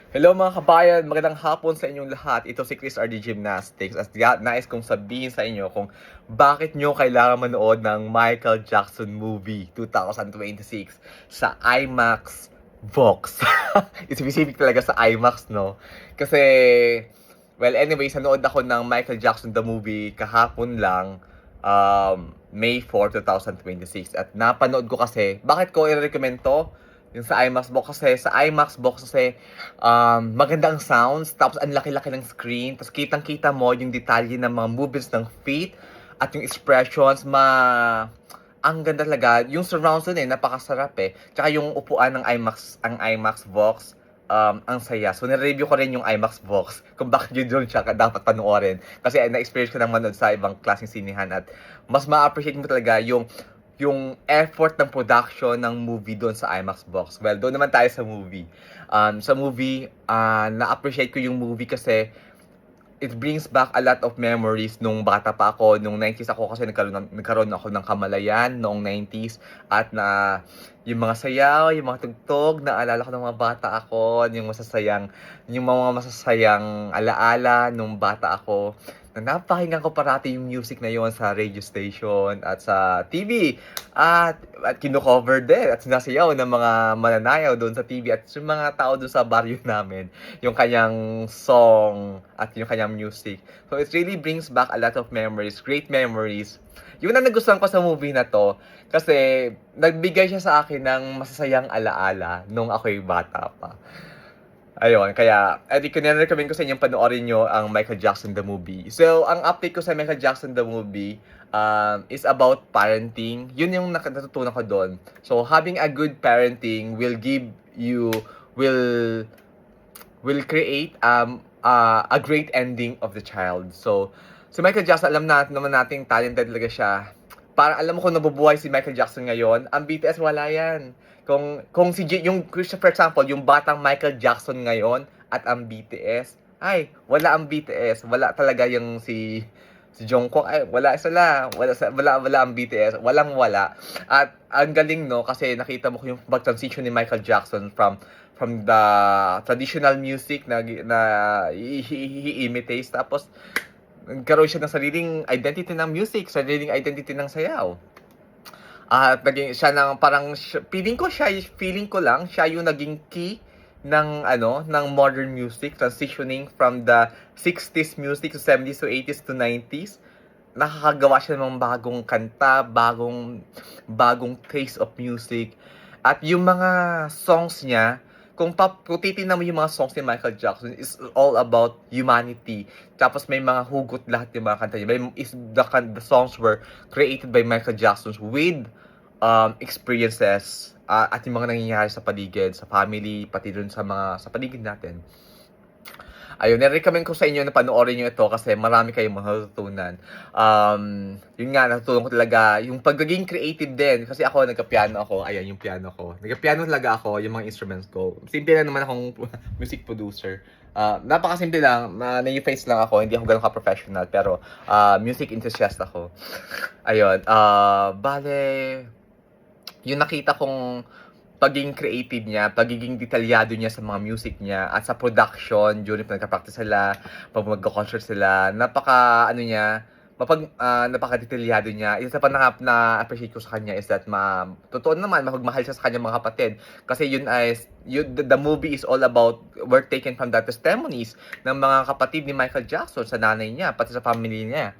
Hello mga kabayan, magandang hapon sa inyong lahat. Ito si Chris RD Gymnastics at nais kong sabihin sa inyo kung bakit nyo kailangan manood ng Michael Jackson movie 2026 sa IMAX Vox. Specific talaga sa IMAX, no? Kasi, well, anyways, nanood ako ng Michael Jackson the movie kahapon lang, May 4, 2026. At napanood ko kasi, bakit ko i-recommend to? Yung sa IMAX box kasi maganda ang sounds, tapos ang laki-laki ng screen, tapos kitang-kita mo yung detalye ng mga movements ng feet at yung expressions, ang ganda talaga. Yung surround sound napakasarap eh. Tsaka yung upuan ng IMAX box, ang saya. So, nire-review ko rin yung IMAX box kung bakit yun doon siya dapat panoorin. Kasi na-experience ko naman sa ibang klaseng sinihan at mas ma-appreciate mo talaga yung effort ng production ng movie doon sa IMAX box. Well, doon naman tayo sa movie. Sa movie, na-appreciate ko yung movie kasi it brings back a lot of memories nung bata pa ako, nung 90s ako kasi nagkaroon ako ng kamalayan noong 90s at yung mga sayaw, yung mga tugtog, naalala ko ng mga bata ako, yung mga masasayang alaala nung bata ako. Na napakinggan ko parati yung music na yon sa radio station at sa TV. At kino-cover din at sinasayaw ng mga mananayaw doon sa TV at yung mga tao doon sa baryo namin yung kanyang song at yung kanyang music. So it really brings back a lot of memories, great memories. Yun ang nagustuhan ko sa movie na to kasi nagbigay siya sa akin ng masasayang alaala nung ako'y bata pa. Ayun, kaya ko recommend ko sa inyong panoorin nyo ang Michael Jackson the movie. So, ang update ko sa Michael Jackson the movie is about parenting. Yun yung natutunan ko doon. So, having a good parenting will will create a great ending of the child. So, Michael Jackson, alam naman nating talented talaga siya. Para alam mo kung nabubuhay si Michael Jackson ngayon, ang BTS wala yan. Kung for example, yung batang Michael Jackson ngayon at ang BTS, ay, wala ang BTS, wala talaga yung si Jungkook, ay, wala ang BTS, wala. At ang galing no kasi nakita mo yung pag-transition ni Michael Jackson from the traditional music na he imitates, tapos nagkaroon siya ng sariling identity ng music, sariling identity ng sayaw. At naging siya ng parang feeling ko lang siya yung naging key ng modern music, transitioning from the 60s music to 70s to 80s to 90s. Nakakagawa siya ng bagong kanta, bagong taste of music. At yung mga songs niya, kung titignan mo yung mga songs ni Michael Jackson, is all about humanity. Tapos may mga hugot lahat yung mga kanta niya. The songs were created by Michael Jackson with experiences at yung mga nangyayari sa paligid, sa family, pati dun sa paligid natin. Ayun, nare-recommend ko sa inyo na panoorin nyo ito kasi marami kayong matututunan. Yun nga, natutunan ko talaga yung pagiging creative din. Kasi ako, nagka-piano ako. Ayan, yung piano ko. Nagka-piano talaga ako, yung mga instruments ko. Simple lang naman akong music producer. Napakasimple lang, na-face lang ako. Hindi ako ganun ka-professional. Pero, music enthusiast ako. Ayun, bale, yung nakita kong pagiging creative niya, pagiging detalyado niya sa mga music niya at sa production during nagka-practice sila, pag magko-concert sila, napaka-detalyado niya. Isa pa na-appreciate ko sa kanya is that totoo naman, mapagmahal siya sa kanyang mga kapatid. Kasi the movie is all about, were taken from the testimonies ng mga kapatid ni Michael Jackson sa nanay niya, pati sa family niya.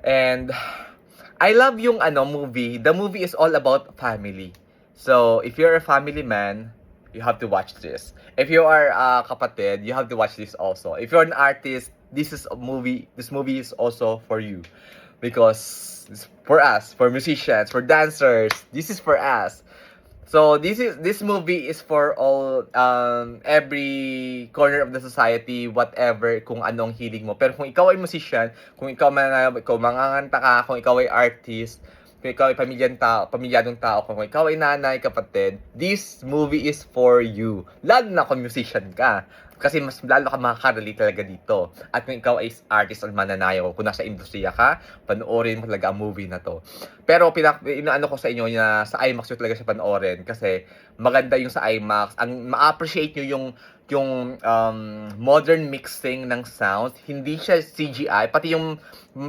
And I love yung movie. The movie is all about family. So, if you're a family man, you have to watch this. If you are a kapatid, you have to watch this also. If you're an artist, this movie is also for you. Because it's for us, for musicians, for dancers, this is for us. So this movie is for all every corner of the society, whatever kung anong hilig mo. Pero kung ikaw ay musician, kung ikaw manganganta ka, kung ikaw ay artist, kung ikaw ay pamilyadong tao, kung ikaw ay nanay, kapatid, this movie is for you. Lalo na kung musician ka. Kasi mas lalo ka makaka-relate talaga dito. At kung ikaw ay artist o mananayaw, kung nasa industriya ka, panoorin mo talaga ang movie na 'to. Pero inaano ko sa inyo na sa IMAX nyo talaga siya panoorin kasi maganda yung sa IMAX. Ang ma-appreciate nyo yung modern mixing ng sound. Hindi siya CGI, pati yung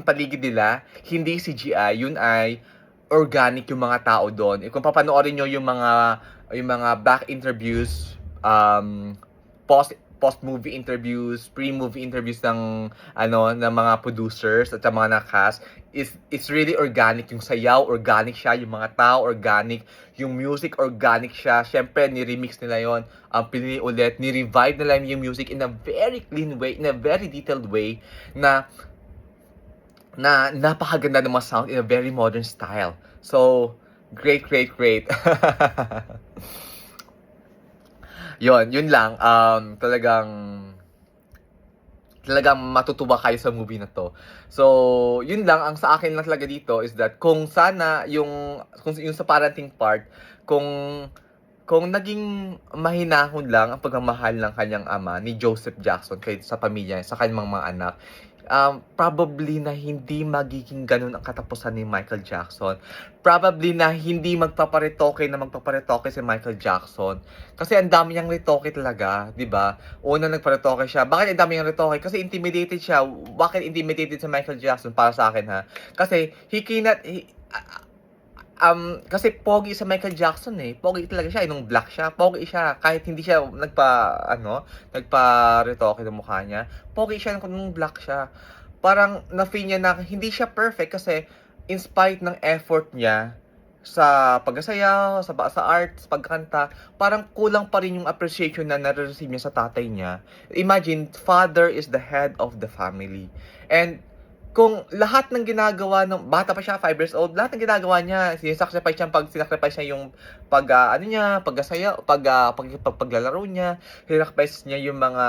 paligid nila, hindi CGI. Yun ay organic yung mga tao doon. Kung papanoorin nyo yung mga back interviews, post-movie interviews, pre-movie interviews ng mga producers at sa mga na-cast, it's really organic. Yung sayaw, organic siya. Yung mga tao, organic. Yung music, organic siya. Syempre, ni-remix nila yon, pinili ulit, ni-revive nila yung music in a very clean way, in a very detailed way, na napakaganda ng mga sound in a very modern style. So, great, great, great. Yun lang. Talagang matutuwa kayo sa movie na to. So, yun lang. Ang sa akin lang talaga dito is that kung sana kung yung sa parenting part, kung naging mahinahon lang ang pagmamahal ng kanyang ama, ni Joseph Jackson, sa pamilya, sa kanyang mga anak, probably na hindi magiging ganun ang katapusan ni Michael Jackson. Probably na hindi magpaparetoke si Michael Jackson. Kasi ang dami niyang retoke talaga, di ba? Una nagparetoke siya. Bakit ang dami niyang retoke? Kasi intimidated siya. Bakit intimidated si Michael Jackson para sa akin, ha? Kasi kasi pogi sa Michael Jackson eh. Pogi talaga siya, nung black siya. Pogi siya kahit hindi siya nagpa-retoke ng mukha niya. Pogi siya nung black siya. Parang na-feel niya na hindi siya perfect kasi in spite ng effort niya sa pagsasayaw, sa art, sa pagkanta, parang kulang pa rin yung appreciation na nare-receive niya sa tatay niya. Imagine, father is the head of the family. And kung lahat ng ginagawa ng bata pa siya, 5 years old, lahat ng ginagawa niya, sinakrifice niya yung paglalaro niya, sinakrifice niya yung mga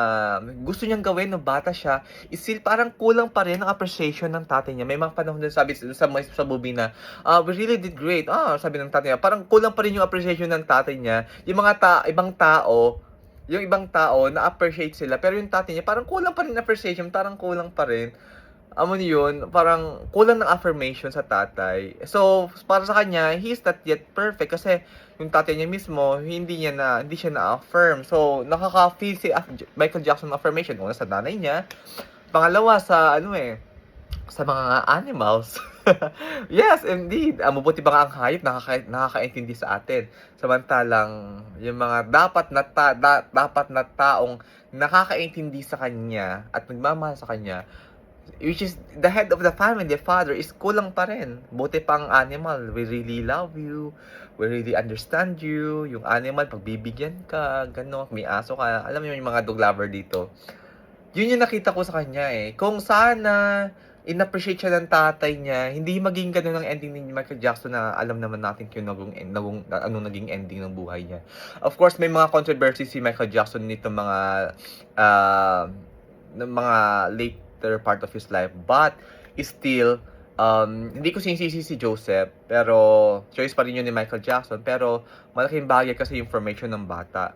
gusto niyang gawin nung bata siya, still parang kulang pa rin ang appreciation ng tatay niya. May mga panahon din sabi sa movie na, we really did great. Sabi ng tatay niya, parang kulang pa rin yung appreciation ng tatay niya. Yung ibang tao, na-appreciate sila, pero yung tatay niya, parang kulang pa rin appreciation, parang kulang pa rin. Amo niyo yun, parang kulang ng affirmation sa tatay. So, para sa kanya, he's not yet perfect kasi yung tatay niya mismo, hindi siya na-affirm. So, nakaka-feel si Michael Jackson ng affirmation. Una sa nanay niya, pangalawa sa mga animals. Yes, indeed. Mabuti ba nga ang hayop nakakaintindi sa atin. Samantalang yung mga dapat na taong nakakaintindi sa kanya at nagmamahal sa kanya, which is the head of the family, the father, is kulang pa rin. Buti pang animal, we really love you, we really understand you. Yung animal, pagbibigyan ka, gano'n, may aso ka. Alam mo yung mga dog lover dito. Yun yung nakita ko sa kanya eh. Kung sana in-appreciate siya ng tatay niya, hindi maging ganun ang ending ni Michael Jackson na alam naman natin kung anong naging ending ng buhay niya. Of course, may mga controversy si Michael Jackson nito uh, ng mga later part of his life, but still hindi ko sinisisi si Joseph, pero choice pa rin yun ni Michael Jackson, pero malaking bagay kasi yung formation ng bata.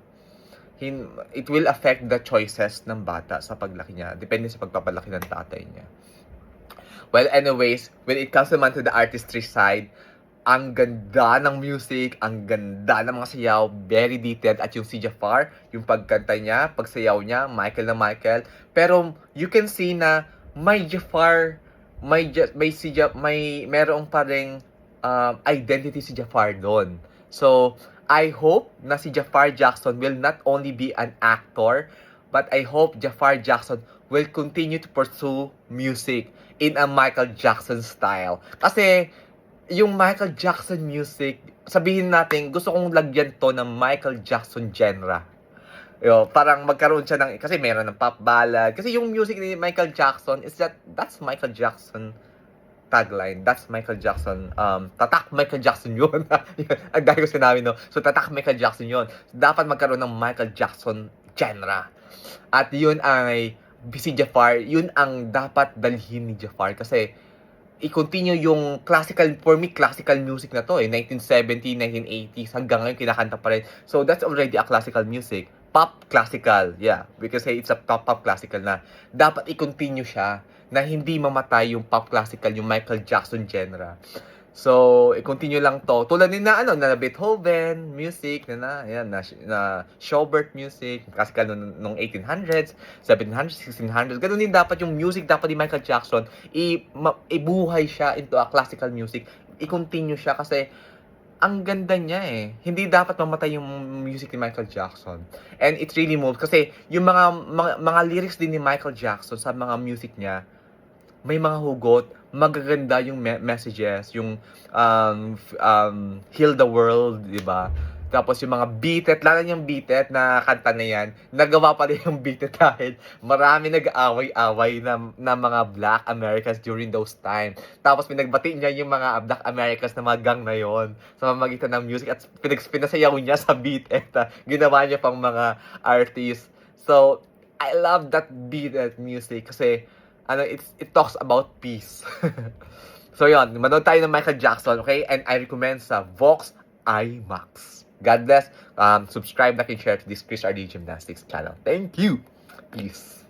It will affect the choices ng bata sa paglaki niya, depende sa pagpapalaki ng tatay niya. Well, anyways, when it comes naman to the artistry side, ang ganda ng music, ang ganda ng mga sayaw, very detailed. At yung si Jafar, yung pagkanta niya, pagsayaw niya, Michael na Michael. Pero you can see na may Jafar, merong pa ring identity si Jafar doon. So, I hope na si Jafar Jackson will not only be an actor, but I hope Jafar Jackson will continue to pursue music in a Michael Jackson style. Kasi yung Michael Jackson music, sabihin natin, gusto kong lagyan to ng Michael Jackson genre. Parang magkaroon siya kasi meron ng pop ballad. Kasi yung music ni Michael Jackson is that's Michael Jackson tagline. That's Michael Jackson. Tatak Michael Jackson yun. Ang dahil ko sinabi, no? So, tatak Michael Jackson yun. So, dapat magkaroon ng Michael Jackson genre. At yun ay, si Jafar, yun ang dapat dalhin ni Jafar. Kasi, i-continue yung for me, classical music na to 1970, 1980s, hanggang ngayon kinakanta pa rin. So, that's already a classical music. pop classical. Yeah, we can say it's a pop classical na dapat i-continue siya na hindi mamatay yung pop classical, yung Michael Jackson genre. So, i-continue lang to. Tulad din na na Beethoven music yan na Schubert music, classical nung 1800s, 1700s, 1600s. Ganun din dapat yung music dapat ni Michael Jackson, ibuhay siya into a classical music. I-continue siya kasi ang ganda niya eh. Hindi dapat mamatay yung music ni Michael Jackson. And it really moves kasi yung mga lyrics din ni Michael Jackson sa mga music niya, may mga hugot, magaganda yung messages, yung heal the world, di ba? Tapos yung mga beatet, lalo yung beatet na kanta na yan, nagawa pa rin yung beatet dahil marami nag-aaway-away na mga Black Americans during those time. Tapos pinagbati niya yung mga Black Americans na mga gang na yon sa pamamagitan ng music at pinasayaw niya sa beatet. Ginawa niya pang mga artists. So, I love that beatet music kasi it talks about peace. So yon, manood tayo ng Michael Jackson, okay? And I recommend sa Vox IMAX. God bless. Subscribe, like, and share to this Chris RD Gymnastics channel. Thank you. Peace.